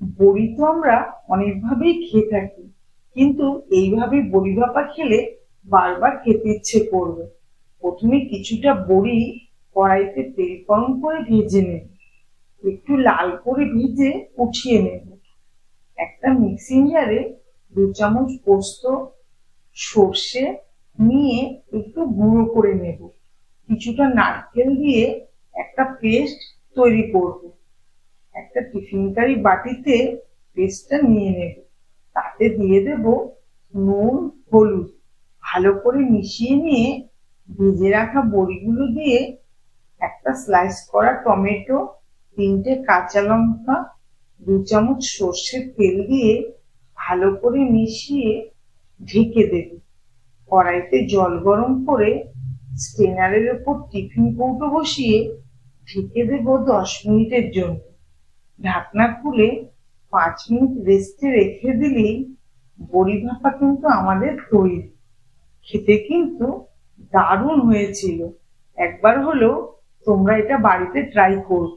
বড়ি তো আমরা অনেকভাবেই খেয়ে থাকি, কিন্তু এইভাবে বড়ি ভাপা খেলে বারবার খেতে ইচ্ছে করবে। প্রথমে কিছুটা বড়ি কড়াইতে তেল গরম করে ভেজে নেব, একটু লাল করে ভেজে উঠিয়ে নেব। একটা মিক্সিং জারে 2 চামচ পোস্ত, সর্ষে নিয়ে একটু গুঁড়ো করে নেব। কিছুটা নারকেল দিয়ে একটা পেস্ট তৈরি করব। একটা টিফিন কারি বাটিতে পেস্টটা নিয়ে নেব, তাতে দিয়ে দেব নুন, হলুদ, ভালো করে মিশিয়ে নিয়ে ভেজে রাখা বড়িগুলো দিয়ে একটা স্লাইস করা টমেটো, 3টে কাঁচা লঙ্কা, 2 চামচ সর্ষের তেল দিয়ে ভালো করে মিশিয়ে ঢেকে দেব। কড়াইতে জল গরম করে স্টেনারের উপর টিফিন কৌটো বসিয়ে ঢেকে দেব 10 মিনিটের জন্য। ঢাকনা খুলে 5 মিনিট রেস্টে রেখে দিলেই বড়ি ভাপা কিন্তু আমাদের তৈরি। খেতে কিন্তু দারুণ হয়েছিল। একবার হলেও তোমরা এটা বাড়িতে ট্রাই করো।